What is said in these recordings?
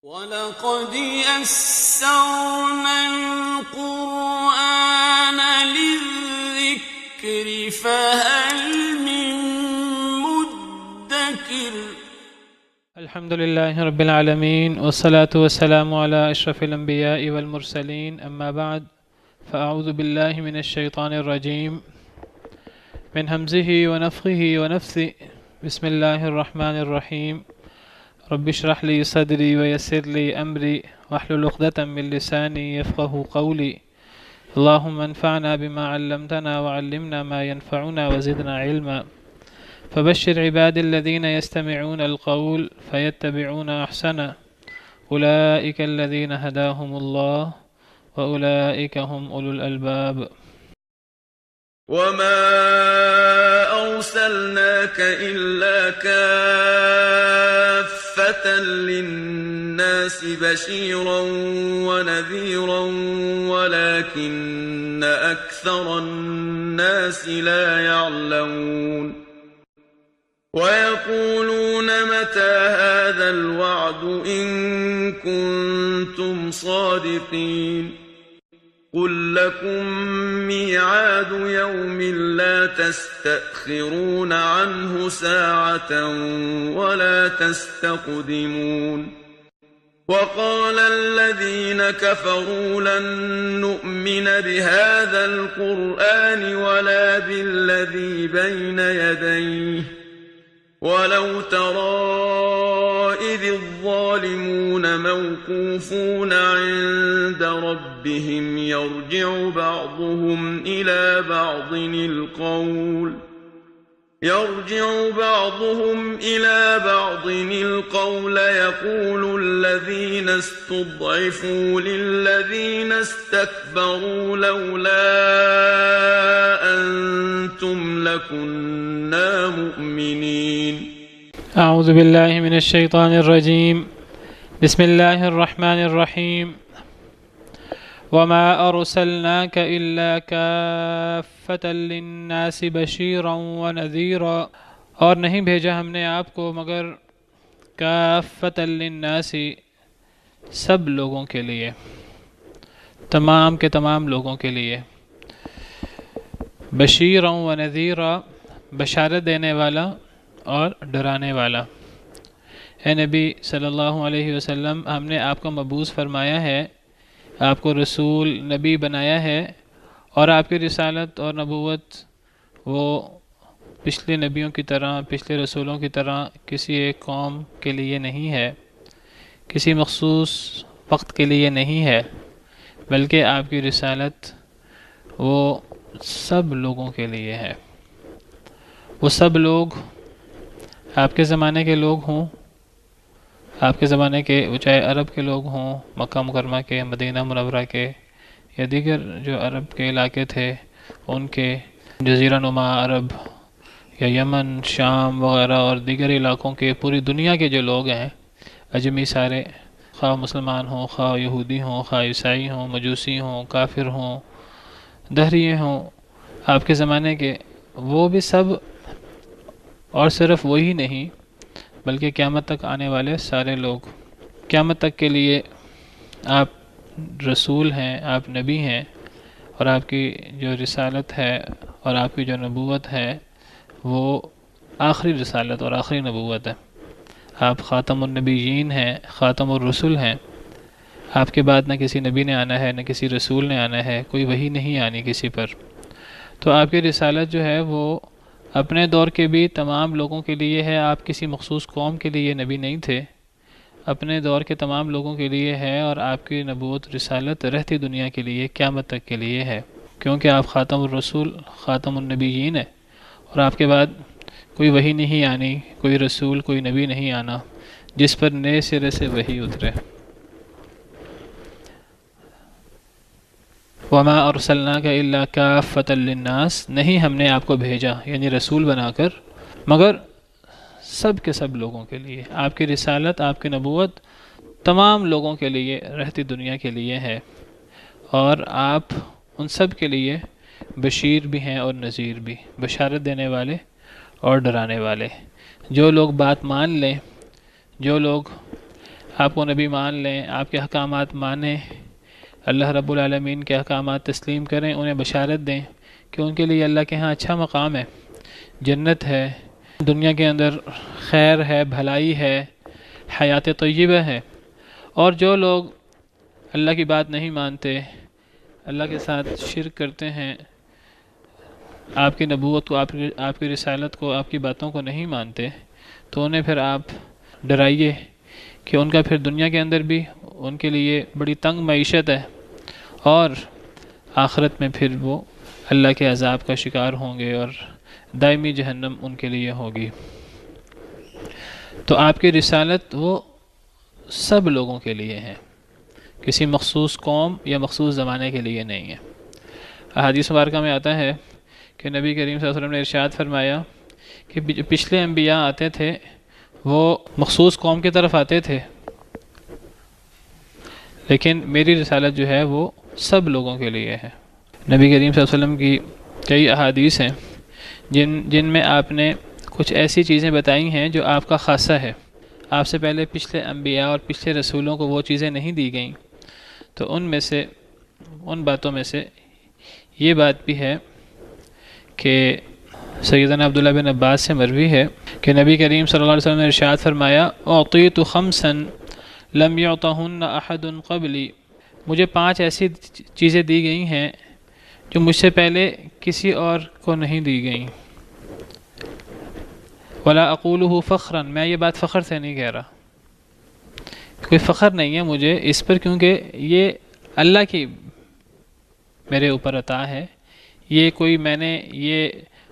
وَلَقَدْ يَسَّرْنَا الْقُرْآنَ لِلذِّكْرِ فَهَلْ مِن مُّدَّكِرٍ الحمد لله رب العالمين والصلاة والسلام على أشرف الأنبياء والمرسلين أما بعد فأعوذ بالله من الشيطان الرجيم من همزه ونفخه ونفثه بسم الله الرحمن الرحيم رب اشرح لي صدري ويسر لي أمري واحلل عقدة من لساني يفقه قولي اللهم انفعنا بما علمتنا وعلمنا ما ينفعنا وزدنا علما فبشر عباد الذين يستمعون القول فيتبعون أحسنه أولئك الذين هداهم الله وأولئك هم أولو الألباب. وَمَا أَرْسَلْنَاكَ إِلَّا كَافَّةً لِّلنَّاسِ بَشِيرًا وَنَذِيرًا وَلَكِنَّ أَكْثَرَ النَّاسِ لَا يَعْلَمُونَ وَيَقُولُونَ مَتَى هَذَا الْوَعْدُ إِن كُنتُمْ صَادِقِينَ قُل لَّكُم مِّيعَادُ يَوْمٍ لَّا تَسْتَأْخِرُونَ عَنْهُ سَاعَةً وَلَا تَسْتَقْدِمُونَ وَقَالَ الَّذِينَ كَفَرُوا لَن نُّؤْمِنَ بِهَٰذَا الْقُرْآنِ وَلَا بِالَّذِي بَيْنَ يَدَيْهِ وَلَوْ تَرَىٰ إِذِ الظَّالِمُونَ موقوفون عند ربهم يرجع بعضهم إلى بعض القول يقول الذين استضعفوا للذين استكبروا لولا أنتم لكنا مؤمنين. أعوذ بالله من الشيطان الرجيم بسم الله الرحمن الرحيم وما أرسلناك إلا كافة للناس بشيرا ونذيرا اور نہیں بھیجا ہم نے آپ کو مگر کافۃ للناس سب لوگوں کے لیے، تمام کے تمام لوگوں کے لیے، بشیرا ونذیرا بشارت دینے والا اور ڈرانے والا۔ اے نبی صلی اللہ علیہ وسلم، ہم نے آپ کو مبعوث فرمایا ہے، آپ کو رسول نبی بنایا ہے، اور آپ کی رسالت اور نبوت وہ پچھلے نبیوں کی طرح، پچھلے رسولوں کی طرح کسی ایک قوم کے لیے نہیں ہے، کسی مخصوص وقت کے لیے نہیں ہے، بلکہ آپ کی رسالت وہ سب لوگوں کے لیے ہے۔ وہ سب لوگ آپ کے زمانے کے لوگ ہوں، آپ کے زمانے کے چاہے عرب کے لوگ ہوں، مکہ مکرمہ کے، مدینہ منورہ کے، یا دیگر جو عرب کے علاقے تھے ان کے، جزیرہ نما عرب یا یمن، شام وغیرہ اور دیگر علاقوں کے، پوری دنیا کے جو لوگ ہیں اجمی سارے، خواہ مسلمان ہوں، خواہ یہودی ہوں، خواہ عیسائی ہوں، مجوسی ہوں، کافر ہوں، دہریے ہوں، آپ کے زمانے کے، وہ بھی سب، اور صرف وہی نہیں بلکہ قیامت تک آنے والے سارے لوگ، قیامت تک کے لیے آپ رسول ہیں، آپ نبی ہیں، اور آپ کی جو رسالت ہے اور آپ کی جو نبوت ہے وہ آخری رسالت اور آخری نبوت ہے۔ آپ خاتم النبیین ہیں، خاتم الرسل ہیں، آپ کے بعد نہ کسی نبی نے آنا ہے، نہ کسی رسول نے آنا ہے، کوئی وحی نہیں آنی کسی پر۔ تو آپ کی رسالت جو ہے وہ اپنے دور کے بھی تمام لوگوں کے لیے ہے، آپ کسی مخصوص قوم کے لیے نبی نہیں تھے، اپنے دور کے تمام لوگوں کے لیے ہے، اور آپ کی نبوت رسالت رہتی دنیا کے لیے، قیامت تک کے لیے ہے، کیونکہ آپ خاتم الرسول، خاتم النبیین ہیں، اور آپ کے بعد کوئی وحی نہیں آنی، کوئی رسول، کوئی نبی نہیں آنا جس پر نئے سرے سے وحی اترے۔ وما ارسلناک الا کافۃ للناس، نہیں ہم نے آپ کو بھیجا یعنی رسول بنا کر مگر سب کے سب لوگوں کے لیے۔ آپ کی رسالت، آپ کی نبوت تمام لوگوں کے لیے، رہتی دنیا کے لیے ہے، اور آپ ان سب کے لیے بشیر بھی ہیں اور نذیر بھی، بشارت دینے والے اور ڈرانے والے۔ جو لوگ بات مان لیں، جو لوگ آپ کو نبی مان لیں، آپ کے احکامات مانیں، اللہ رب العالمین کے احکامات تسلیم کریں، انہیں بشارت دیں کہ ان کے لیے اللہ کے ہاں اچھا مقام ہے، جنت ہے، دنیا کے اندر خیر ہے، بھلائی ہے، حیات طیبہ ہے۔ اور جو لوگ اللہ کی بات نہیں مانتے، اللہ کے ساتھ شرک کرتے ہیں، آپ کی نبوت کو، آپ کی رسالت کو، آپ کی باتوں کو نہیں مانتے، تو انہیں پھر آپ ڈرائیے کہ ان کا پھر دنیا کے اندر بھی ان کے لیے بڑی تنگ معیشت ہے، اور آخرت میں پھر وہ اللہ کے عذاب کا شکار ہوں گے اور دائمی جہنم ان کے لیے ہوگی۔ تو آپ کی رسالت وہ سب لوگوں کے لیے ہے، کسی مخصوص قوم یا مخصوص زمانے کے لیے نہیں ہے۔ احادیث مبارکہ میں آتا ہے کہ نبی کریم صلی اللہ علیہ وسلم نے ارشاد فرمایا کہ پچھلے انبیاء آتے تھے، وہ مخصوص قوم کی طرف آتے تھے، لیکن میری رسالت جو ہے وہ سب لوگوں کے لیے ہے۔ نبی کریم صلی اللہ علیہ وسلم کی کئی احادیث ہیں جن میں آپ نے کچھ ایسی چیزیں بتائی ہیں جو آپ کا خاصہ ہے، آپ سے پہلے پچھلے انبیاء اور پچھلے رسولوں کو وہ چیزیں نہیں دی گئیں۔ تو ان باتوں میں سے یہ بات بھی ہے کہ سیدنا عبداللہ بن عباس سے مروی ہے کہ نبی کریم صلی اللہ علیہ وسلم نے ارشاد فرمایا اعطیت خمسا لم یعطہن احد قبلی، مجھے 5 ایسی چیزیں دی گئی ہیں جو مجھ سے پہلے کسی اور کو نہیں دی گئیں۔ ولا اقولہ فخرا، میں یہ بات فخر سے نہیں کہہ رہا، کوئی فخر نہیں ہے مجھے اس پر، کیونکہ یہ اللہ کی میرے اوپر عطا ہے، یہ کوئی میں نے یہ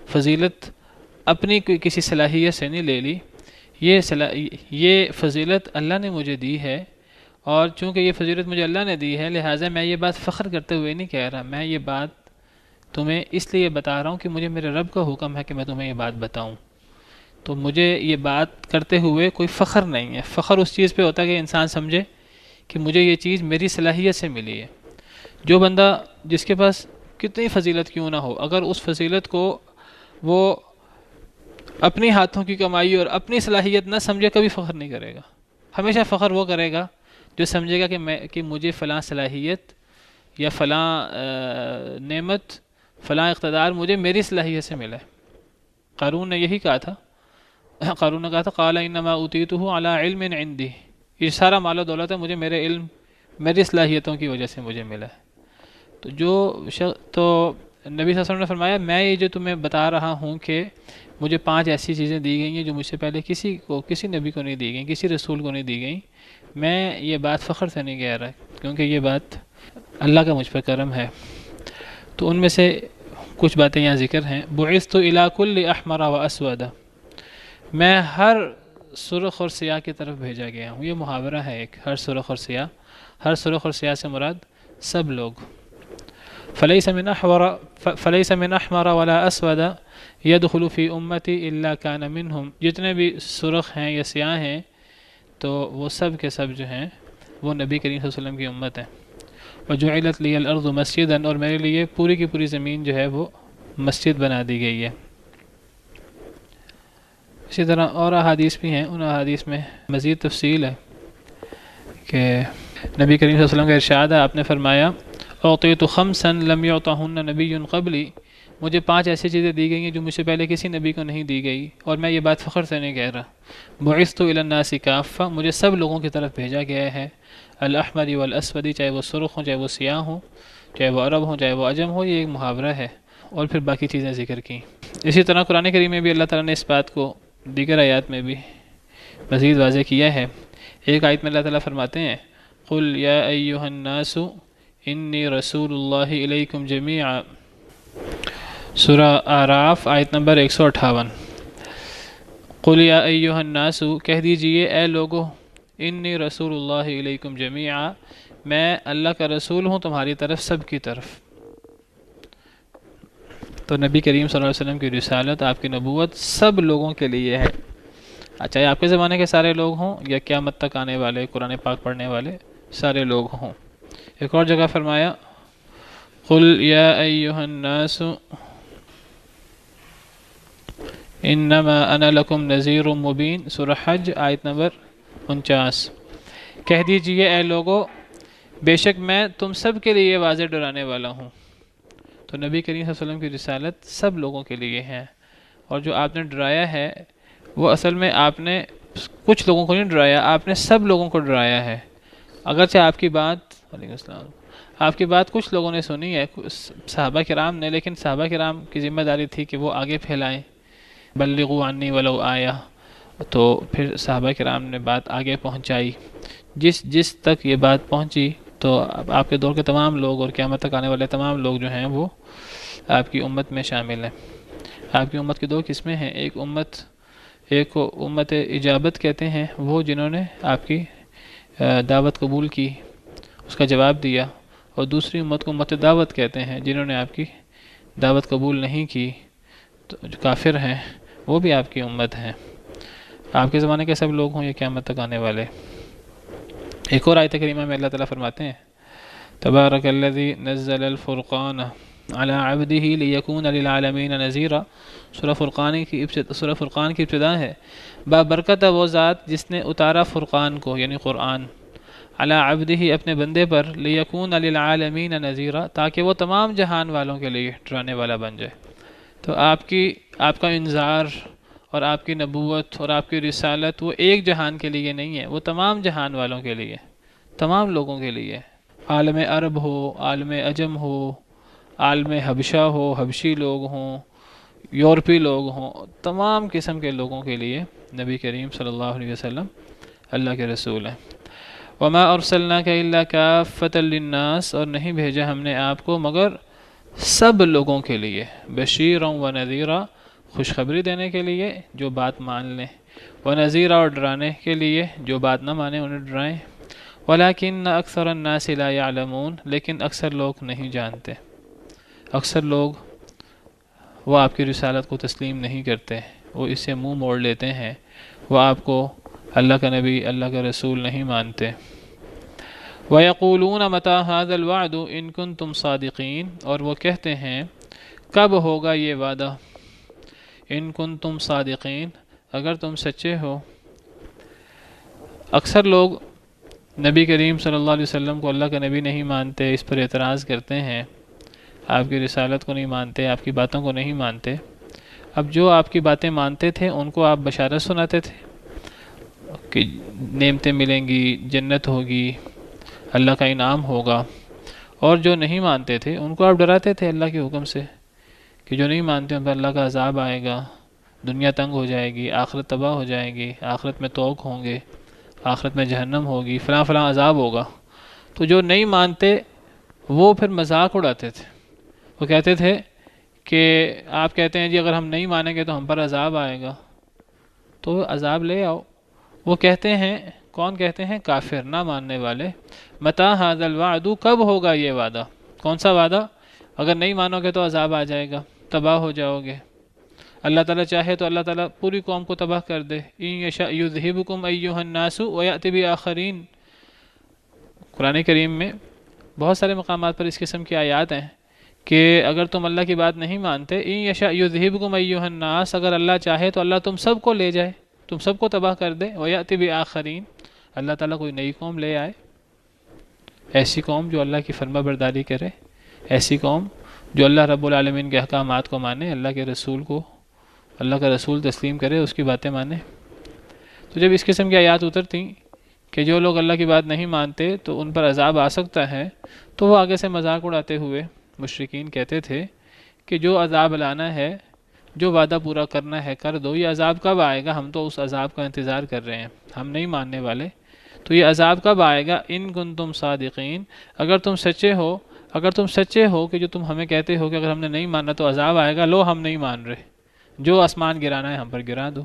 فضیلت اپنی کوئی کسی صلاحیت سے نہیں لے لی، یہ فضیلت اللہ نے مجھے دی ہے، اور چونکہ یہ فضیلت مجھے اللہ نے دی ہے لہٰذا میں یہ بات فخر کرتے ہوئے نہیں کہہ رہا، میں یہ بات تمہیں اس لیے بتا رہا ہوں کہ مجھے میرے رب کا حکم ہے کہ میں تمہیں یہ بات بتاؤں، تو مجھے یہ بات کرتے ہوئے کوئی فخر نہیں ہے۔ فخر اس چیز پہ ہوتا ہے کہ انسان سمجھے کہ مجھے یہ چیز میری صلاحیت سے ملی ہے۔ جو بندہ جس کے پاس کتنی فضیلت کیوں نہ ہو، اگر اس فضیلت کو وہ اپنی ہاتھوں کی کمائی اور اپنی صلاحیت نہ سمجھے، کبھی فخر نہیں کرے گا۔ ہمیشہ فخر وہ کرے گا جو سمجھے گا کہ مجھے فلاں صلاحیت یا فلاں نعمت، فلاں اقتدار مجھے میری صلاحیت سے ملا ہے۔ قارون نے یہی کہا تھا، قال انما اوتیتہ علی علم عندی، یہ سارا مال و دولت ہے مجھے میرے علم، میری صلاحیتوں کی وجہ سے مجھے ملا ہے۔ تو نبی صلی اللہ علیہ وسلم نے فرمایا میں یہ جو تمہیں بتا رہا ہوں کہ مجھے 5 ایسی چیزیں دی گئی ہیں جو مجھ سے پہلے کسی نبی کو نہیں دی گئیں، کسی رسول کو نہیں دی گئیں، میں یہ بات فخر سے نہیں کہہ رہا کیونکہ یہ بات اللہ کا مجھ پر کرم ہے۔ تو ان میں سے کچھ باتیں یہاں ذکر ہیں۔ بعثت الی کل احمر و اسود، میں ہر سرخ اور سیاہ کی طرف بھیجا گیا ہوں۔ یہ محاورہ ہے ایک، ہر سرخ اور سیاہ، ہر سرخ اور سیاہ سے مراد سب لوگ۔ فلیس من احمر ولا اسود يدخل في امتی الا كان منهم، جتنے بھی سرخ ہیں یا سیاہ ہیں تو وہ سب کے سب جو ہیں وہ نبی کریم صلی اللہ علیہ وسلم کی امت ہیں۔ وجعلت لي الارض مسجدا، اور میرے لیے پوری کی پوری زمین جو ہے وہ مسجد بنا دی گئی ہے۔ اسی طرح اور احادیث بھی ہیں، ان احادیث میں مزید تفصیل ہے کہ نبی کریم صلی اللہ علیہ وسلم کا ارشاد ہے، آپ نے فرمایا اعطیت خمسا لم یعطہن نبی قبلی، مجھے 5 ایسی چیزیں دی گئی ہیں جو مجھ سے پہلے کسی نبی کو نہیں دی گئی، اور میں یہ بات فخر سے نہیں کہہ رہا۔ بعثت الی الناس کافہ، مجھے سب لوگوں کی طرف بھیجا گیا ہے، الاحمر والاسود، چاہے وہ سرخ ہوں، چاہے وہ سیاہ ہوں، چاہے وہ عرب ہوں، چاہے وہ عجم ہو، یہ ایک محاورہ ہے، اور پھر باقی چیزیں ذکر کی۔ اسی طرح قرآن کریم میں بھی اللہ تعالیٰ نے اس بات کو دیگر آیات میں بھی مزید واضح کیا ہے۔ ایک آیت میں اللہ تعالیٰ فرماتے ہیں قل یا ایہا الناس انی رسول اللہ الیکم جمیعا، سورہ اعراف آیت نمبر 158۔ قل یا ایہا الناس، کہہ دیجئے اے لوگو، انی رسول اللہ الیکم جمیعا، میں اللہ کا رسول ہوں تمہاری طرف، سب کی طرف۔ تو نبی کریم صلی اللہ علیہ وسلم کی رسالت، آپ کی نبوت سب لوگوں کے لیے ہے، چاہے آپ کے زمانے کے سارے لوگ ہوں یا قیامت تک آنے والے قرآن پاک پڑھنے والے سارے لوگ ہوں۔ ایک اور جگہ فرمایا قل یا ایہا الناس انما انا لکم نذیر مبین، سورہ حج آیت نمبر 49، کہہ دیجئے اے لوگو بے شک میں تم سب کے لیے واضح ڈرانے والا ہوں۔ تو نبی کریم صلی اللہ علیہ وسلم کی رسالت سب لوگوں کے لیے ہے، اور جو آپ نے ڈرایا ہے وہ اصل میں آپ نے کچھ لوگوں کو نہیں ڈرایا، آپ نے سب لوگوں کو ڈرایا ہے۔ اگرچہ آپ کی بات وعلیکم السلام آپ کی بات کچھ لوگوں نے سنی ہے، صحابہ کرام نے، لیکن صحابہ کرام کی ذمہ داری تھی کہ وہ آگے پھیلائیں، بلغوا عنی ولو آیا، تو پھر صحابہ کرام نے بات آگے پہنچائی، جس تک یہ بات پہنچی تو آپ کے دور کے تمام لوگ اور قیامت تک آنے والے تمام لوگ جو ہیں وہ آپ کی امت میں شامل ہیں۔ آپ کی امت کی دو قسمیں ہیں، ایک کو امت اجابت کہتے ہیں، وہ جنہوں نے آپ کی دعوت قبول کی، اس کا جواب دیا، اور دوسری امت کو امت دعوت کہتے ہیں جنہوں نے آپ کی دعوت قبول نہیں کی، تو جو کافر ہیں وہ بھی آپ کی امت ہیں۔ آپ کے زمانے کے سب لوگ ہوں یا قیامت تک آنے والے۔ ایک اور آیت کریمہ میں اللہ تعالیٰ فرماتے ہیں تبارک الذی نزل الفرقان علی عبدہ لیکون للعالمین نذیرا۔ سورہ فرقان کی ابتدا ہے، بابرکت وہ ذات جس نے اتارا فرقان کو یعنی قرآن، علی عبدہ اپنے بندے پر، لیکون للعالمین نذیرا تاکہ وہ تمام جہان والوں کے لیے ڈرانے والا بن جائے۔ تو آپ کا انذار اور آپ کی نبوت اور آپ کی رسالت وہ ایک جہان کے لیے نہیں ہے، وہ تمام جہان والوں کے لیے، تمام لوگوں کے لیے، عالم عرب ہو، عالم عجم ہو، عالم حبشہ ہو، حبشی لوگ ہوں، یورپی لوگ ہوں، تمام قسم کے لوگوں کے لیے نبی کریم صلی اللہ علیہ وسلم اللہ کے رسول ہیں۔ وما ارسلناک الا کافۃ للناس، اور نہیں بھیجا ہم نے آپ کو مگر سب لوگوں کے لیے، بشیرا و نذیرا، خوشخبری دینے کے لیے جو بات مان لیں، و نذیرا، اور ڈرانے کے لیے جو بات نہ مانیں انہیں ڈرائیں، ولیکن اکثر الناس لا یعلمون، لیکن اکثر لوگ نہیں جانتے، اکثر لوگ وہ آپ کی رسالت کو تسلیم نہیں کرتے، وہ اس سے منہ موڑ لیتے ہیں، وہ آپ کو اللہ کا نبی، اللہ کا رسول نہیں مانتے۔ وَيَقُولُونَ مَتَى هَذَا الْوَعْدُ إِن كُنتُمْ صَادِقِينَ، اور وہ کہتے ہیں کب ہوگا یہ وعدہ، ان کنتم صادقین، اگر تم سچے ہو۔ اکثر لوگ نبی کریم صلی اللہ علیہ وسلم کو اللہ کا نبی نہیں مانتے، اس پر اعتراض کرتے ہیں، آپ کی رسالت کو نہیں مانتے، آپ کی باتوں کو نہیں مانتے۔ اب جو آپ کی باتیں مانتے تھے ان کو آپ بشارت سناتے تھے کہ نعمتیں ملیں گی، جنت ہوگی، اللہ کا انعام ہوگا، اور جو نہیں مانتے تھے ان کو آپ ڈراتے تھے اللہ کے حکم سے کہ جو نہیں مانتے ان پر اللہ کا عذاب آئے گا، دنیا تنگ ہو جائے گی، آخرت تباہ ہو جائے گی، آخرت میں توق ہوں گے، آخرت میں جہنم ہوگی، فلاں فلاں عذاب ہوگا۔ تو جو نہیں مانتے وہ پھر مذاق اڑاتے تھے، وہ کہتے تھے کہ آپ کہتے ہیں جی اگر ہم نہیں مانیں گے تو ہم پر عذاب آئے گا، تو عذاب لے آؤ۔ وہ کہتے ہیں، کون کہتے ہیں؟ کافر، نہ ماننے والے، متی ھذا الوعد، کب ہوگا یہ وعدہ؟ کون سا وعدہ؟ اگر نہیں مانو گے تو عذاب آ جائے گا، تباہ ہو جاؤ گے، اللہ تعالیٰ چاہے تو اللہ تعالیٰ پوری قوم کو تباہ کر دے، ان یشاء یذھبکم ایھا الناس ویأتی بآخرین۔ قرآن کریم میں بہت سارے مقامات پر اس قسم کی آیات ہیں کہ اگر تم اللہ کی بات نہیں مانتے، ان یشاء یذھبکم ایھا الناس، اگر اللہ چاہے تو اللہ تم سب کو لے جائے، تم سب کو تباہ کر دے، ویأتی بآخرین، اللہ تعالیٰ کوئی نئی قوم لے آئے، ایسی قوم جو اللہ کی فرما برداری کرے، ایسی قوم جو اللہ رب العالمین کے احکامات کو مانے، اللہ کے رسول کو، اللہ کا رسول تسلیم کرے، اس کی باتیں مانے۔ تو جب اس قسم کی آیات اترتیں کہ جو لوگ اللہ کی بات نہیں مانتے تو ان پر عذاب آ سکتا ہے، تو وہ آگے سے مذاق اڑاتے ہوئے مشرکین کہتے تھے کہ جو عذاب لانا ہے، جو وعدہ پورا کرنا ہے کر دو، یہ عذاب کب آئے گا؟ ہم تو اس عذاب کا انتظار کر رہے ہیں، ہم نہیں ماننے والے، تو یہ عذاب کب آئے گا؟ ان کنتم صادقین، اگر تم سچے ہو کہ جو تم ہمیں کہتے ہو کہ اگر ہم نے نہیں ماننا تو عذاب آئے گا، لو ہم نہیں مان رہے، جو آسمان گرانا ہے ہم پر گرا دو۔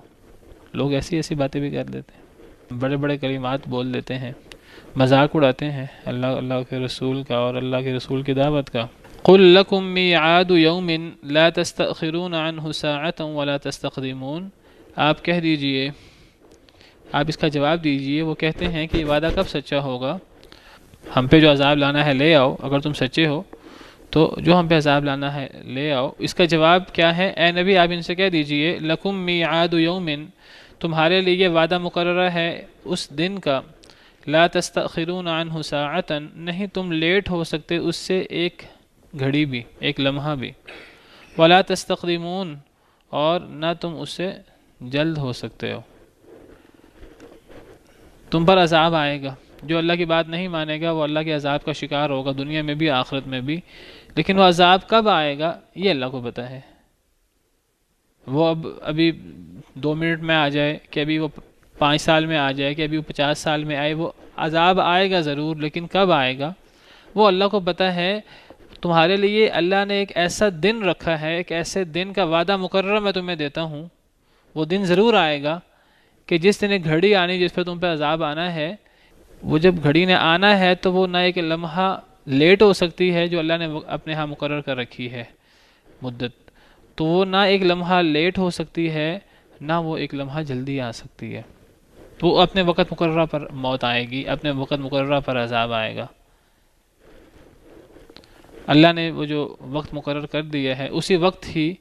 لوگ ایسی باتیں بھی کر دیتے ہیں، بڑے بڑے کلمات بول دیتے ہیں، مذاق اڑاتے ہیں اللہ کے رسول کا اور اللہ کے رسول کی دعوت کا۔ قل لکم میعاد یوم لا تستأخرون عنہ ساعۃ ولا تستقدمون، آپ کہہ دیجئے، آپ اس کا جواب دیجئے، وہ کہتے ہیں کہ یہ وعدہ کب سچا ہوگا، ہم پہ جو عذاب لانا ہے لے آؤ، اگر تم سچے ہو تو جو ہم پہ عذاب لانا ہے لے آؤ۔ اس کا جواب کیا ہے؟ اے نبی آپ ان سے کہہ دیجئے لکم میعاد یوم، تمہارے لیے وعدہ مقررہ ہے اس دن کا، لا تستأخرون عنہ ساعتا، نہیں تم لیٹ ہو سکتے اس سے ایک گھڑی بھی، ایک لمحہ بھی، ولا تستقدمون، اور نہ تم اس سے جلد ہو سکتے ہو۔ تم پر عذاب آئے گا، جو اللہ کی بات نہیں مانے گا وہ اللہ کے عذاب کا شکار ہوگا، دنیا میں بھی آخرت میں بھی، لیکن وہ عذاب کب آئے گا یہ اللہ کو پتہ ہے۔ وہ ابھی 2 منٹ میں آ جائے، کہ ابھی وہ 5 سال میں آ جائے، کہ ابھی وہ 50 سال میں آئے، وہ عذاب آئے گا ضرور، لیکن کب آئے گا وہ اللہ کو پتہ ہے۔ تمہارے لیے اللہ نے ایک ایسا دن رکھا ہے، ایک ایسے دن کا وعدہ مقرر میں تمہیں دیتا ہوں، وہ دن ضرور آئے گا کہ جس دن ایک گھڑی آنی جس پہ تم پہ عذاب آنا ہے، وہ جب گھڑی نے آنا ہے تو وہ نہ ایک لمحہ لیٹ ہو سکتی ہے جو اللہ نے اپنے ہاں مقرر کر رکھی ہے مدت، تو وہ نہ ایک لمحہ لیٹ ہو سکتی ہے نہ وہ ایک لمحہ جلدی آ سکتی ہے، تو وہ اپنے وقت مقررہ پر موت آئے گی، اپنے وقت مقررہ پر عذاب آئے گا۔ اللہ نے وہ جو وقت مقرر کر دیا ہے اسی وقت ہی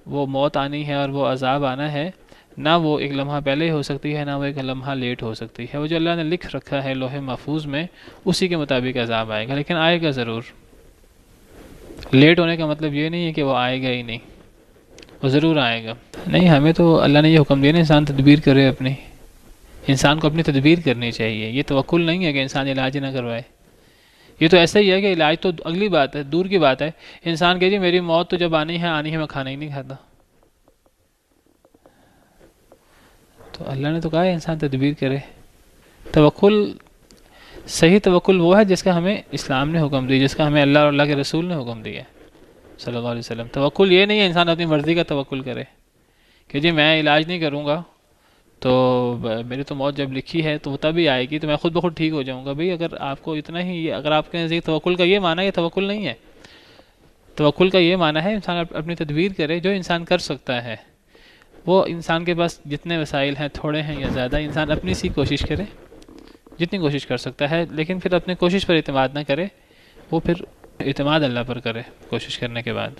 وہ موت آنی ہے اور وہ عذاب آنا ہے، نہ وہ ایک لمحہ پہلے ہو سکتی ہے نہ وہ ایک لمحہ لیٹ ہو سکتی ہے۔ وہ جو اللہ نے لکھ رکھا ہے لوح محفوظ میں اسی کے مطابق عذاب آئے گا، لیکن آئے گا ضرور۔ لیٹ ہونے کا مطلب یہ نہیں ہے کہ وہ آئے گا ہی نہیں، وہ ضرور آئے گا۔ نہیں، ہمیں تو اللہ نے یہ حکم دیا نا انسان تدبیر کرے اپنی، انسان کو اپنی تدبیر کرنی چاہیے۔ یہ توکل نہیں ہے کہ انسان علاج نہ کروائے، یہ تو ایسا ہی ہے کہ علاج تو اگلی بات ہے، دور کی بات ہے۔ انسان کہ جی میری موت تو جب آنی ہے میں کھانا ہی نہیں کھاتا، تو اللہ نے تو کہا ہے انسان تدبیر کرے۔ توکل، صحیح توکل وہ ہے جس کا ہمیں اسلام نے حکم دیا، جس کا ہمیں اللہ اور اللہ کے رسول نے حکم دیا صلی اللہ علیہ وسلم۔ توکل یہ نہیں ہے انسان اپنی مرضی کا توکل کرے کہ جی میں علاج نہیں کروں گا تو میری تو موت جب لکھی ہے تو وہ تب ہی آئے گی تو میں خود بخود ٹھیک ہو جاؤں گا۔ بھئی اگر آپ کو اتنا ہی، اگر آپ کے نزدیک توکل کا یہ معنی ہے، یہ توکل نہیں ہے۔ توکل کا یہ معنی ہے انسان اپنی تدبیر کرے، جو انسان کر سکتا ہے، وہ انسان کے پاس جتنے وسائل ہیں، تھوڑے ہیں یا زیادہ، انسان اپنی سی کوشش کرے جتنی کوشش کر سکتا ہے، لیکن پھر اپنی کوشش پر اعتماد نہ کرے، وہ پھر اعتماد اللہ پر کرے کوشش کرنے کے بعد۔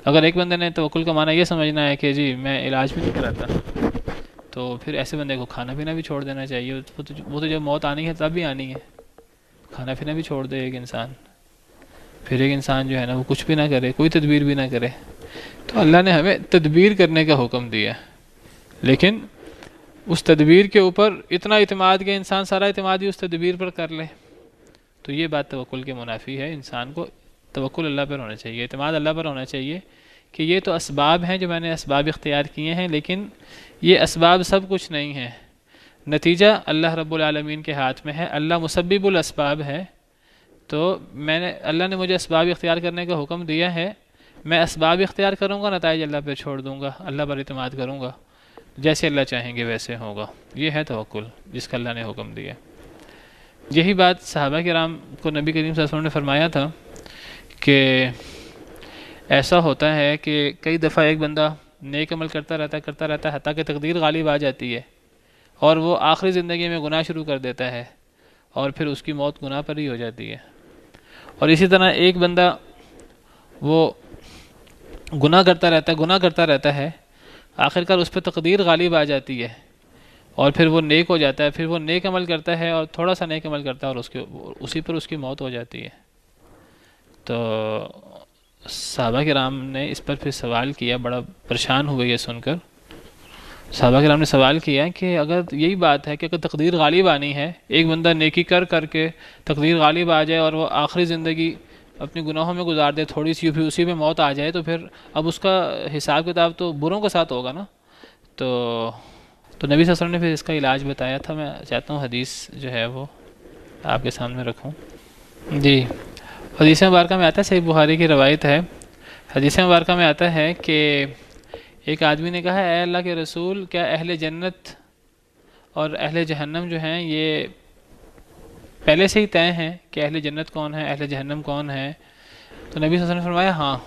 اگر ایک بندے نے توکل کا معنی یہ سمجھنا ہے کہ جی میں علاج بھی نہیں کراتا، تو پھر ایسے بندے کو کھانا پینا بھی چھوڑ دینا چاہیے۔ وہ تو جب موت آنی ہے تب بھی آنی ہے، کھانا پینا بھی چھوڑ دے ایک انسان، پھر ایک انسان جو ہے نا وہ کچھ بھی نہ کرے، کوئی تدبیر بھی نہ کرے۔ تو اللہ نے ہمیں تدبیر کرنے کا حکم دیا، لیکن اس تدبیر کے اوپر اتنا اعتماد کہ انسان سارا اعتماد ہی اس تدبیر پر کر لے، تو یہ بات توکل کے منافی ہے۔ انسان کو توکل اللہ پر ہونا چاہیے، اعتماد اللہ پر ہونا چاہیے کہ یہ تو اسباب ہیں جو میں نے اسباب اختیار کیے ہیں، لیکن یہ اسباب سب کچھ نہیں ہیں، نتیجہ اللہ رب العالمین کے ہاتھ میں ہے، اللہ مسبب الاسباب ہے۔ تو اللہ نے مجھے اسباب اختیار کرنے کا حکم دیا ہے، میں اسباب اختیار کروں گا، نتائج اللہ پہ چھوڑ دوں گا، اللہ پر اعتماد کروں گا، جیسے اللہ چاہیں گے ویسے ہوگا۔ یہ ہے توکل جس کا اللہ نے حکم دیا۔ یہی بات صحابہ کرام کو نبی کریم صلی اللہ علیہ وسلم نے فرمایا تھا کہ ایسا ہوتا ہے کہ کئی دفعہ ایک بندہ نیک عمل کرتا رہتا ہے حتیٰ کہ تقدیر غالب آ جاتی ہے اور وہ آخری زندگی میں گناہ شروع کر دیتا ہے اور پھر اس کی موت گناہ پر ہی ہو جاتی ہے۔ اور اسی طرح ایک بندہ وہ گناہ کرتا رہتا ہے، آخرکار اس پہ تقدیر غالب آ جاتی ہے اور پھر وہ نیک ہو جاتا ہے، پھر وہ نیک عمل کرتا ہے اور تھوڑا سا نیک عمل کرتا ہے اور اسی پر اس کی موت ہو جاتی ہے۔ تو صحابہ کرام نے اس پر پھر سوال کیا، بڑا پریشان ہوئے یہ سن کر۔ صحابہ کرام نے سوال کیا کہ اگر یہی بات ہے کہ اگر تقدیر غالب آنی ہے، ایک بندہ نیکی کر کے تقدیر غالب آ جائے اور وہ آخری زندگی اپنی گناہوں میں گزار دے تھوڑی سی، پھر اسی میں موت آ جائے، تو پھر اب اس کا حساب کتاب تو بروں کے ساتھ ہوگا نا۔ تو نبی صلی اللہ علیہ وسلم نے پھر اس کا علاج بتایا تھا۔ میں چاہتا ہوں حدیث جو ہے وہ آپ کے سامنے رکھوں۔ جی، حدیث مبارکہ میں آتا ہے، صحیح بخاری کی روایت ہے، حدیث مبارکہ میں آتا ہے کہ ایک آدمی نے کہا اے اللہ کے رسول، کیا اہل جنت اور اہل جہنم جو ہیں یہ پہلے سے ہی طے ہیں کہ اہل جنت کون ہے، اہل جہنم کون ہے؟ تو نبی صلی اللہ علیہ وسلم نے فرمایا ہاں،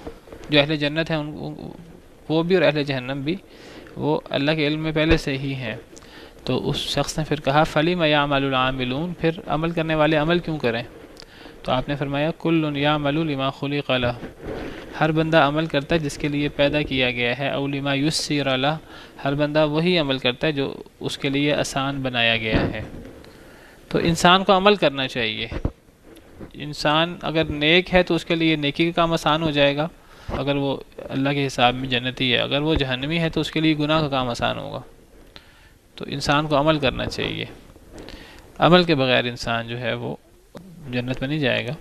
جو اہل جنت ہیں وہ بھی اور اہل جہنم بھی وہ اللہ کے علم میں پہلے سے ہی ہیں۔ تو اس شخص نے پھر کہا فَلِمَ يَعْمَلُ الْعَامِلُونَ، پھر عمل کرنے والے عمل کیوں کریں؟ تو آپ نے فرمایا كُلٌّ يَعْمَلُ لِمَا خُلِقَ لَهُ، ہر بندہ عمل کرتا ہے جس کے لیے پیدا کیا گیا ہے، أَوْ لِمَا يُسِّرَ لَهُ، ہر بندہ وہی عمل کرتا ہے جو اس کے لیے آسان بنایا گیا ہے۔ تو انسان کو عمل کرنا چاہیے. انسان اگر نیک ہے تو اس کے لیے نیکی کا کام آسان ہو جائے گا، اگر وہ اللہ کے حساب میں جنتی ہے. اگر وہ جہنمی ہے تو اس کے لیے گناہ کا کام آسان ہوگا. تو انسان کو عمل کرنا چاہیے. عمل کے بغیر انسان جو ہے وہ جنت میں نہیں جائے گا،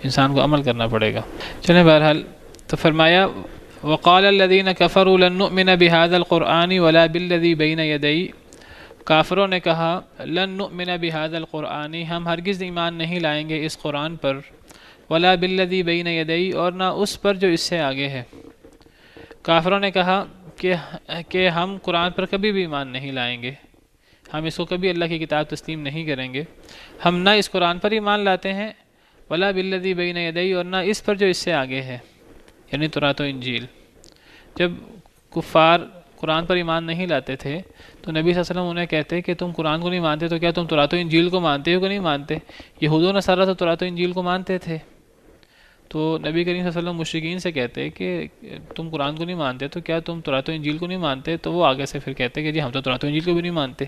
انسان کو عمل کرنا پڑے گا. چلیں بہرحال تو فرمایا وقال الذين كفروا لن نؤمن بهذا القرآن ولا بالذي بين يديه. کافروں نے کہا لن نؤمن بهذا القرآن، ہم ہرگز ایمان نہیں لائیں گے اس قرآن پر، ولا بالذي بين يديه، اور نہ اس پر جو اس سے آگے ہے. کافروں نے کہا کہ ہم قرآن پر کبھی بھی ایمان نہیں لائیں گے، ہم اس کو کبھی اللہ کی کتاب تسلیم نہیں کریں گے. ہم نہ اس قرآن پر ایمان لاتے ہیں، ولا بالذی بین یدیہ، اور نہ اس پر جو اس سے آگے ہے، یعنی تورات و انجیل. جب کفار قرآن پر ایمان نہیں لاتے تھے تو نبی صلی اللہ علیہ وسلم انہیں کہتے کہ تم قرآن کو نہیں مانتے تو کیا تم تورات و انجیل کو مانتے ہو کہ نہیں مانتے؟ یہود و نصارہ تو تورات و انجیل کو مانتے تھے. تو نبی کریم صلی اللہ علیہ وسلم مشرکین سے کہتے کہ تم قرآن کو نہیں مانتے تو کیا تم تورات و انجیل کو نہیں مانتے؟ تو وہ آگے سے پھر کہتے کہ جی ہم تو تورات و انجیل کو بھی نہیں مانتے.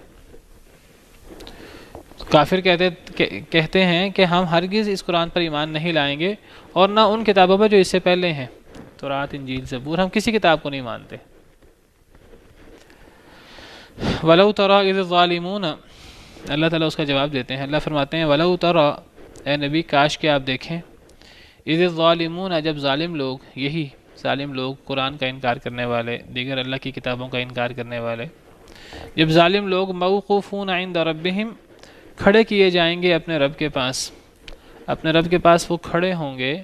کافر کہتے ہیں کہ ہم ہرگز اس قرآن پر ایمان نہیں لائیں گے اور نہ ان کتابوں پر جو اس سے پہلے ہیں، تورات، انجیل، زبور، ہم کسی کتاب کو نہیں مانتے. وَلَوْ تَرَى إِذِ الظَّالِمُونَ، اللہ تعالیٰ اس کا جواب دیتے ہیں. اللہ فرماتے ہیں وَلَوْ تَرَى، اے نبی کاش کہ آپ دیکھیں، اِذِ الظَّالِمُونَ، جب ظالم لوگ، یہی ظالم لوگ قرآن کا انکار کرنے والے، دیگر اللہ کی کتابوں کا انکار کرنے والے، جب ظالم لوگ موقوفون عند ربہم، کھڑے کیے جائیں گے اپنے رب کے پاس، اپنے رب کے پاس وہ کھڑے ہوں گے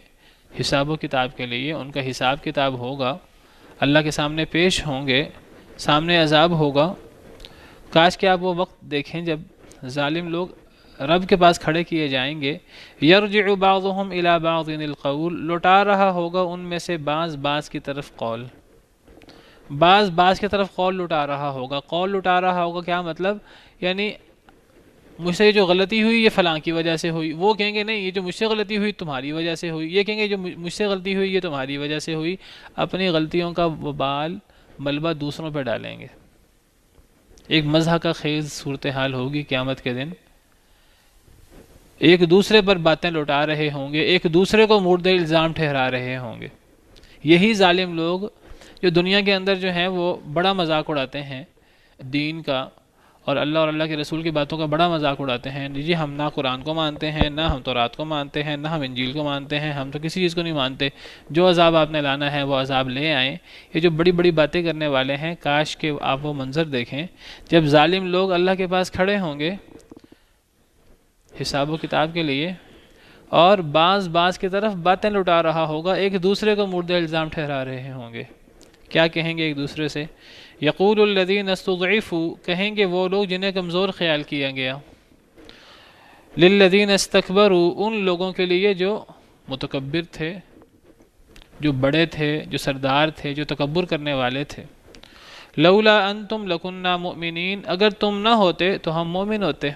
حساب و کتاب کے لیے، ان کا حساب کتاب ہوگا، اللہ کے سامنے پیش ہوں گے، سامنے عذاب ہوگا. کاش کہ آپ وہ وقت دیکھیں جب ظالم لوگ رب کے پاس کھڑے کیے جائیں گے. یرجع بعضهم الی بعض القول، لوٹا رہا ہوگا ان میں سے بعض کی طرف قول، بعض کی طرف قول لوٹا رہا ہوگا. قول لوٹا رہا ہوگا کیا مطلب؟ یعنی مجھ سے جو غلطی ہوئی یہ فلاں کی وجہ سے ہوئی، وہ کہیں گے نہیں یہ جو مجھ سے غلطی ہوئی تمہاری وجہ سے ہوئی، یہ کہیں گے جو مجھ سے غلطی ہوئی یہ تمہاری وجہ سے ہوئی. اپنی غلطیوں کا وبال ملبہ دوسروں پہ ڈالیں گے. ایک مزح کا خیز صورتحال ہوگی قیامت کے دن. ایک دوسرے پر باتیں لوٹا رہے ہوں گے، ایک دوسرے کو مورد الزام ٹھہرا رہے ہوں گے. یہی ظالم لوگ جو دنیا کے اندر جو ہیں وہ بڑا مذاق اڑاتے ہیں دین کا اور اللہ کے رسول کی باتوں کا بڑا مذاق اڑاتے ہیں. جی ہم نہ قرآن کو مانتے ہیں، نہ ہم تورات کو مانتے ہیں، نہ ہم انجیل کو مانتے ہیں، ہم تو کسی چیز کو نہیں مانتے، جو عذاب آپ نے لانا ہے وہ عذاب لے آئیں. یہ جو بڑی بڑی باتیں کرنے والے ہیں، کاش کہ آپ وہ منظر دیکھیں جب ظالم لوگ اللہ کے پاس کھڑے ہوں گے حساب و کتاب کے لیے، اور بعض کی طرف باتیں لٹا رہا ہوگا، ایک دوسرے کو مورد الزام ٹھہرا رہے ہوں گے. کیا کہیں گے ایک دوسرے سے؟ یقول الذین استضعفوا، کہیں گے وہ لوگ جنہیں کمزور خیال کیا گیا، للذین استکبروا، ان لوگوں کے لیے جو متکبر تھے، جو بڑے تھے، جو سردار تھے، جو تکبر کرنے والے تھے، لولا انتم لکننا مؤمنین، اگر تم نہ ہوتے تو ہم مومن ہوتے.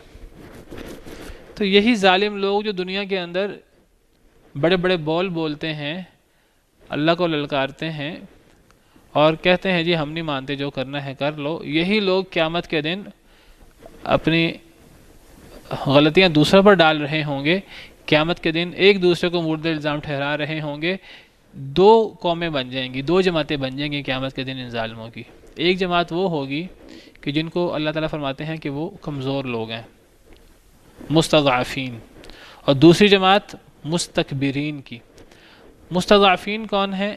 تو یہی ظالم لوگ جو دنیا کے اندر بڑے بڑے بول بولتے ہیں، اللہ کو للکارتے ہیں اور کہتے ہیں جی ہم نہیں مانتے، جو کرنا ہے کر لو، یہی لوگ قیامت کے دن اپنی غلطیاں دوسروں پر ڈال رہے ہوں گے. قیامت کے دن ایک دوسرے کو مورد الزام ٹھہرا رہے ہوں گے. دو قومیں بن جائیں گی، دو جماعتیں بن جائیں گی قیامت کے دن ان ظالموں کی. ایک جماعت وہ ہوگی کہ جن کو اللہ تعالیٰ فرماتے ہیں کہ وہ کمزور لوگ ہیں، مستضعفین، اور دوسری جماعت مستکبرین کی. مستضعفین کون ہیں؟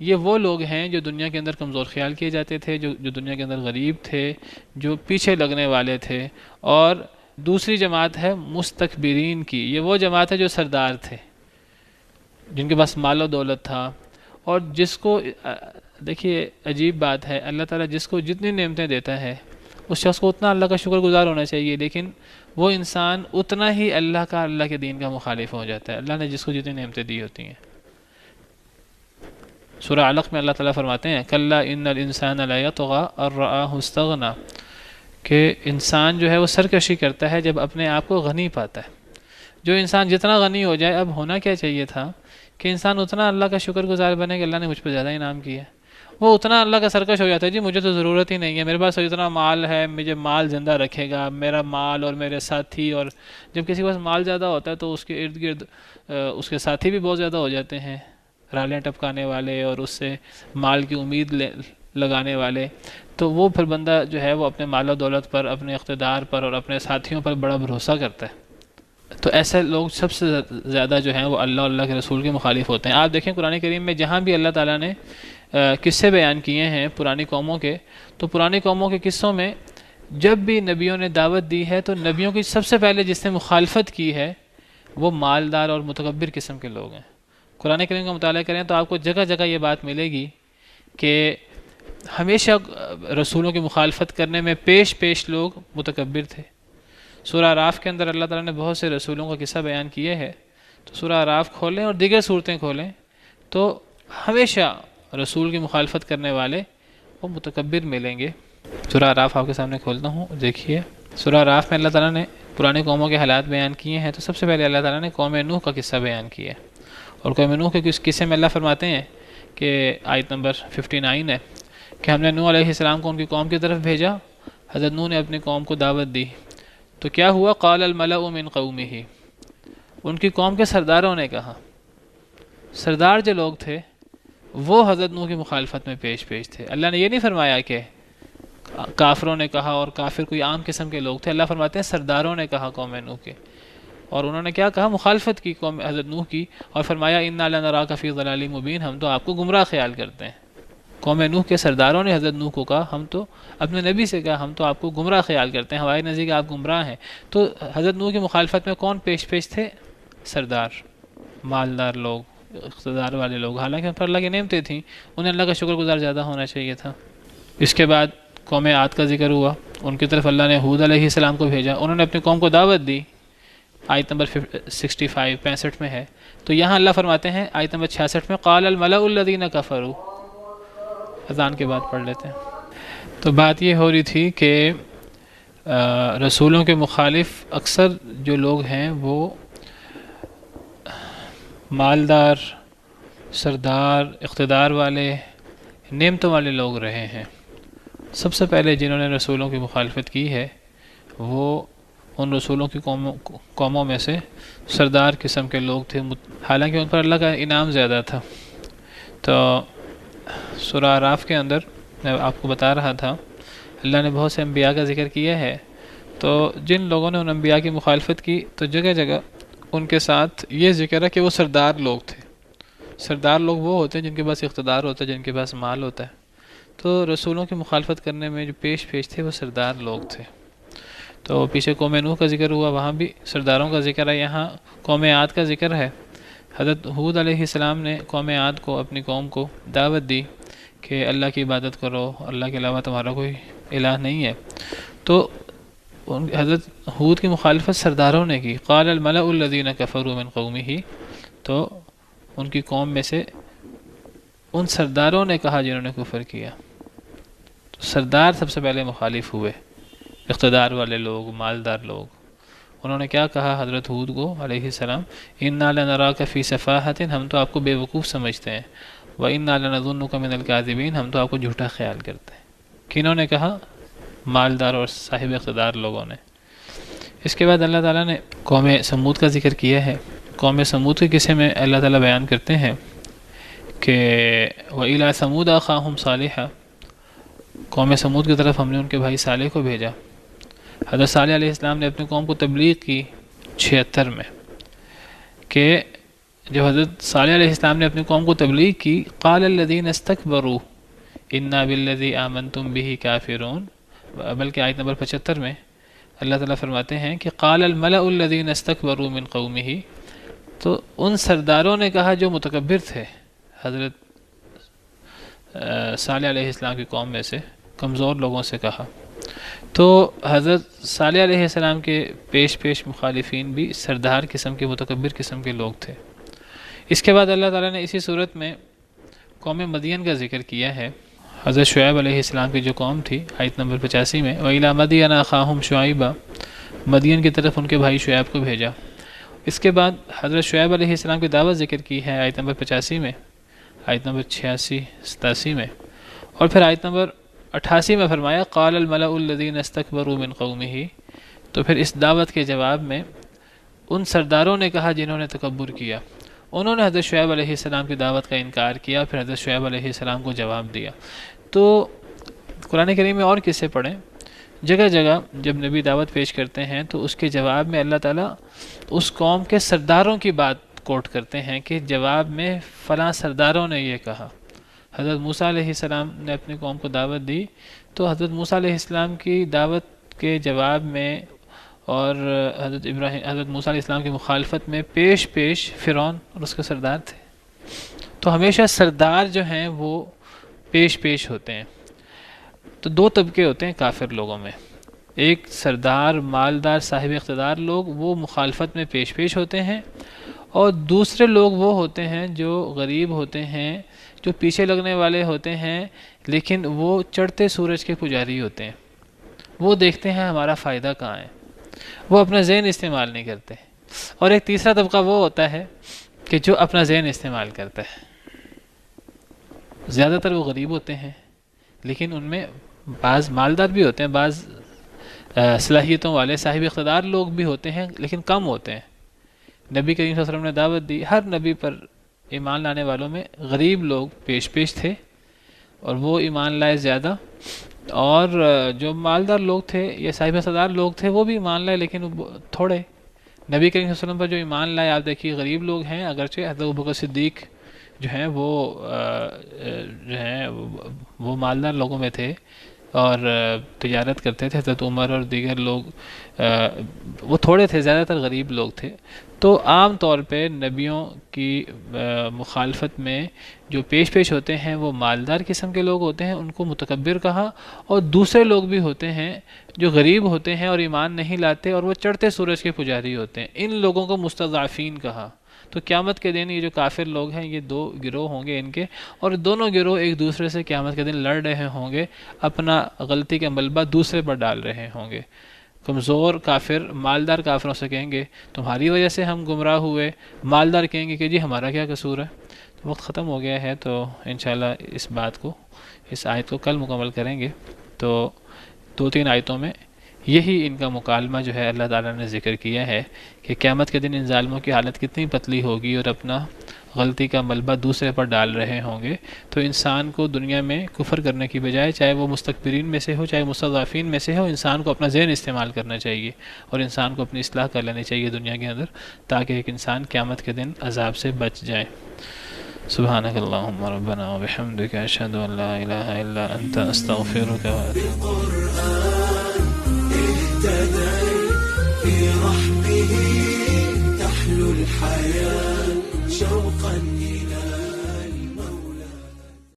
یہ وہ لوگ ہیں جو دنیا کے اندر کمزور خیال کیے جاتے تھے، جو دنیا کے اندر غریب تھے، جو پیچھے لگنے والے تھے. اور دوسری جماعت ہے مستکبرین کی، یہ وہ جماعت ہے جو سردار تھے، جن کے پاس مال و دولت تھا، اور جس کو دیکھیے عجیب بات ہے، اللہ تعالیٰ جس کو جتنی نعمتیں دیتا ہے اس شخص کو اتنا اللہ کا شکر گزار ہونا چاہیے، لیکن وہ انسان اتنا ہی اللہ کے دین کا مخالف ہو جاتا ہے اللہ نے جس کو جتنی نعمتیں دی ہوتی ہیں. سورہ علق میں اللہ تعالیٰ فرماتے ہیں کلا ان الانسان لا یطغی ان رآہ استغنی، کہ انسان جو ہے وہ سرکشی کرتا ہے جب اپنے آپ کو غنی پاتا ہے. جو انسان جتنا غنی ہو جائے، اب ہونا کیا چاہیے تھا کہ انسان اتنا اللہ کا شکر گزار بنے کہ اللہ نے مجھ پہ زیادہ انعام کیا ہے، وہ اتنا اللہ کا سرکش ہو جاتا ہے، جی مجھے تو ضرورت ہی نہیں ہے، میرے پاس اتنا مال ہے، مجھے مال زندہ رکھے گا، میرا مال اور میرے ساتھی. اور جب کسی کے پاس مال زیادہ ہوتا ہے تو اس کے ارد گرد اس کے ساتھی بھی بہت زیادہ ہو جاتے ہیں، رالیں ٹپکانے والے اور اس سے مال کی امید لگانے والے. تو وہ پھر بندہ جو ہے وہ اپنے مال و دولت پر، اپنے اقتدار پر اور اپنے ساتھیوں پر بڑا بھروسہ کرتا ہے. تو ایسے لوگ سب سے زیادہ جو ہیں وہ اللہ اور اللہ کے رسول کے مخالف ہوتے ہیں. آپ دیکھیں قرآن کریم میں جہاں بھی اللہ تعالیٰ نے قصے بیان کیے ہیں پرانی قوموں کے، تو پرانی قوموں کے قصوں میں جب بھی نبیوں نے دعوت دی ہے تو نبیوں کی سب سے پہلے جس نے مخالفت کی ہے وہ مالدار اور متکبر قسم کے لوگ ہیں. قرآن کریم کا مطالعہ کریں تو آپ کو جگہ جگہ یہ بات ملے گی کہ ہمیشہ رسولوں کی مخالفت کرنے میں پیش لوگ متکبر تھے. سورہ اعراف کے اندر اللہ تعالیٰ نے بہت سے رسولوں کا قصہ بیان کیے ہے، تو سورہ اعراف کھولیں اور دیگر صورتیں کھولیں تو ہمیشہ رسول کی مخالفت کرنے والے وہ متکبر ملیں گے. سورہ اعراف آپ کے سامنے کھولتا ہوں، دیکھیے سورہ اعراف میں اللہ تعالیٰ نے پرانے قوموں کے حالات بیان کیے ہیں. تو سب سے پہلے اللہ تعالیٰ نے قوم نوح کا قصہ بیان کیا ہے، اور قوم نوح کے قصے میں اللہ فرماتے ہیں کہ آیت نمبر 59 ہے کہ ہم نے نوح علیہ السلام کو ان کی قوم کی طرف بھیجا. حضرت نوح نے اپنی قوم کو دعوت دی تو کیا ہوا؟ قال الملأ من قومه، ان کی قوم کے سرداروں نے کہا، سردار جو لوگ تھے وہ حضرت نوح کی مخالفت میں پیش تھے. اللہ نے یہ نہیں فرمایا کہ کافروں نے کہا اور کافر کوئی عام قسم کے لوگ تھے، اللہ فرماتے ہیں سرداروں نے کہا قوم نوح کے، اور انہوں نے کیا کہا؟ مخالفت کی قوم حضرت نوح کی، اور فرمایا انا لنراک فی ضلال مبین، ہم تو آپ کو گمراہ خیال کرتے ہیں. قوم نوح کے سرداروں نے حضرت نوح کو کہا، ہم تو اپنے نبی سے کہا ہم تو آپ کو گمراہ خیال کرتے ہیں، ہمارے نزدیک آپ گمراہ ہیں. تو حضرت نوح کی مخالفت میں کون پیش تھے؟ سردار، مالدار لوگ، اقتدار والے لوگ. حالانکہ ان پر اللہ کی نعمتیں تھیں، انہیں اللہ کا شکر گزار زیادہ ہونا چاہیے تھا. اس کے بعد قوم عاد کا ذکر ہوا، ان کی طرف اللہ نے ہود علیہ السلام کو بھیجا، انہوں نے اپنی قوم کو دعوت دی. آیت نمبر 65 میں ہے. تو یہاں اللہ فرماتے ہیں آیت نمبر 66 میں قال الملأ الذین کفروا، اذان کے بعد پڑھ لیتے ہیں. تو بات یہ ہو رہی تھی کہ رسولوں کے مخالف اکثر جو لوگ ہیں وہ مالدار، سردار، اقتدار والے، نعمتوں والے لوگ رہے ہیں. سب سے پہلے جنہوں نے رسولوں کی مخالفت کی ہے وہ ان رسولوں کی قوموں میں سے سردار قسم کے لوگ تھے، حالانکہ ان پر اللہ کا انعام زیادہ تھا. تو سورہ اعراف کے اندر میں آپ کو بتا رہا تھا اللہ نے بہت سے انبیاء کا ذکر کیا ہے. تو جن لوگوں نے ان انبیاء کی مخالفت کی تو جگہ جگہ ان کے ساتھ یہ ذکر ہے کہ وہ سردار لوگ تھے. سردار لوگ وہ ہوتے ہیں جن کے پاس اقتدار ہوتا ہے، جن کے پاس مال ہوتا ہے. تو رسولوں کی مخالفت کرنے میں جو پیش تھے وہ سردار لوگ تھے. تو پیچھے قوم نوح کا ذکر ہوا، وہاں بھی سرداروں کا ذکر ہے. یہاں قوم عاد کا ذکر ہے. حضرت ہود علیہ السلام نے قوم عاد کو، اپنی قوم کو دعوت دی کہ اللہ کی عبادت کرو، اللہ کے علاوہ تمہارا کوئی الہ نہیں ہے. تو حضرت ہود کی مخالفت سرداروں نے کی. قال الملأ الذین کفروا من قومه، تو ان کی قوم میں سے ان سرداروں نے کہا جنہوں نے کفر کیا. تو سردار سب سے پہلے مخالف ہوئے، اقتدار والے لوگ، مالدار لوگ. انہوں نے کیا کہا حضرت ہود کو علیہ السلام؟ انا لنراک فی صفاحۃ، ہم تو آپ کو بے وقوف سمجھتے ہیں. وانا لنظنک من الکاذبین، ہم تو آپ کو جھوٹا خیال کرتے ہیں. کنہوں نے کہا؟ مالدار اور صاحب اقتدار لوگوں نے. اس کے بعد اللہ تعالیٰ نے قوم سمود کا ذکر کیا ہے. قوم سمود کے قصے میں اللہ تعالیٰ بیان کرتے ہیں کہ وَإِلَىٰ ثَمُودَ أَخَاهُمْ صَالِحًا، قوم سمود کی طرف ہم نے ان کے بھائی صالح کو بھیجا. حضرت صالح علیہ السلام نے اپنی قوم کو تبلیغ کی 76 میں، کہ جب حضرت صالح علیہ السلام نے اپنی قوم کو تبلیغ کی قال الذین استکبروا انا بالذی آمنتم به کافرون، بلکہ آیت نمبر 75 میں اللہ تعالیٰ فرماتے ہیں کہ قال الملأ الذین استکبروا من قومه، تو ان سرداروں نے کہا جو متکبر تھے حضرت صالح علیہ السلام کی قوم میں سے، کمزور لوگوں سے کہا. تو حضرت صالح علیہ السلام کے پیش مخالفین بھی سردار قسم کے، متکبر قسم کے لوگ تھے. اس کے بعد اللہ تعالیٰ نے اسی صورت میں قوم مدین کا ذکر کیا ہے. حضرت شعیب علیہ السلام کی جو قوم تھی، آیت نمبر 85 میں وَإِلَىٰ مَدْيَنَ أَخَاهُمْ شُعَيْبًا، مدین کی طرف ان کے بھائی شعیب کو بھیجا. اس کے بعد حضرت شعیب علیہ السلام کی دعوت ذکر کی ہے آیت نمبر 85 میں، آیت نمبر 86 87 میں. اور پھر آیت نمبر 88 میں فرمایا قال الملأ الذین استکبروا من قومہ، تو پھر اس دعوت کے جواب میں ان سرداروں نے کہا جنہوں نے تکبر کیا، انہوں نے حضرت شعیب علیہ السلام کی دعوت کا انکار کیا، پھر حضرت شعیب علیہ السلام کو جواب دیا۔ تو قرآن کریم میں اور قصے پڑھیں، جگہ جگہ جب نبی دعوت پیش کرتے ہیں تو اس کے جواب میں اللہ تعالیٰ اس قوم کے سرداروں کی بات کوٹ کرتے ہیں کہ جواب میں فلاں سرداروں نے یہ کہا۔ حضرت موسیٰ علیہ السلام نے اپنی قوم کو دعوت دی، تو حضرت موسیٰ علیہ السلام کی دعوت کے جواب میں اور حضرت موسیٰ علیہ السلام کی مخالفت میں پیش فرعون اور اس کے سردار تھے۔ تو ہمیشہ سردار جو ہیں وہ پیش ہوتے ہیں۔ تو دو طبقے ہوتے ہیں کافر لوگوں میں، ایک سردار مالدار صاحب اقتدار لوگ، وہ مخالفت میں پیش ہوتے ہیں، اور دوسرے لوگ وہ ہوتے ہیں جو غریب ہوتے ہیں، جو پیچھے لگنے والے ہوتے ہیں، لیکن وہ چڑھتے سورج کے پجاری ہوتے ہیں۔ وہ دیکھتے ہیں ہمارا فائدہ کہاں ہے، وہ اپنا ذہن استعمال نہیں کرتے۔ اور ایک تیسرا طبقہ وہ ہوتا ہے کہ جو اپنا ذہن استعمال کرتا ہے۔ زیادہ تر وہ غریب ہوتے ہیں، لیکن ان میں بعض مالدار بھی ہوتے ہیں، بعض صلاحیتوں والے صاحب اقتدار لوگ بھی ہوتے ہیں، لیکن کم ہوتے ہیں۔ نبی کریم صلی اللہ علیہ وسلم نے دعوت دی، ہر نبی پر ایمان لانے والوں میں غریب لوگ پیش تھے، اور وہ ایمان لائے زیادہ، اور جو مالدار لوگ تھے یا صاحب اقتدار لوگ تھے وہ بھی ایمان لائے، لیکن تھوڑے۔ نبی کریم صلی اللہ علیہ وسلم پر جو ایمان لائے آپ دیکھیے غریب لوگ ہیں، اگرچہ حضرت ابوبکر صدیق جو ہیں وہ مالدار لوگوں میں تھے اور تجارت کرتے تھے، حضرت عمر اور دیگر لوگ وہ تھوڑے تھے، زیادہ تر غریب لوگ تھے۔ تو عام طور پہ نبیوں کی مخالفت میں جو پیش ہوتے ہیں وہ مالدار قسم کے لوگ ہوتے ہیں، ان کو متکبر کہا، اور دوسرے لوگ بھی ہوتے ہیں جو غریب ہوتے ہیں اور ایمان نہیں لاتے اور وہ چڑھتے سورج کے پجاری ہوتے ہیں، ان لوگوں کو مستضعفین کہا۔ تو قیامت کے دن یہ جو کافر لوگ ہیں یہ دو گروہ ہوں گے ان کے، اور دونوں گروہ ایک دوسرے سے قیامت کے دن لڑ رہے ہوں گے، اپنا غلطی کا ملبہ دوسرے پر ڈال رہے ہوں گے۔ کمزور کافر مالدار کافروں سے کہیں گے تمہاری وجہ سے ہم گمراہ ہوئے، مالدار کہیں گے کہ جی ہمارا کیا قصور ہے۔ تو وقت ختم ہو گیا ہے، تو انشاءاللہ اس آیت کو کل مکمل کریں گے۔ تو 2-3 آیتوں میں یہی ان کا مکالمہ جو ہے اللہ تعالیٰ نے ذکر کیا ہے کہ قیامت کے دن ان ظالموں کی حالت کتنی پتلی ہوگی اور اپنا غلطی کا ملبہ دوسرے پر ڈال رہے ہوں گے۔ تو انسان کو دنیا میں کفر کرنے کی بجائے، چاہے وہ مستکبرین میں سے ہو چاہے مستضعفین میں سے ہو، انسان کو اپنا ذہن استعمال کرنا چاہیے اور انسان کو اپنی اصلاح کر لینی چاہیے دنیا کے اندر، تاکہ ایک انسان قیامت کے دن عذاب سے بچ جائے۔ سبحانک اللہم ربنا وبحمدک، اشہد ان لا الہ الا انت، استغفرک واتوب في رحمه تحلو الحياة.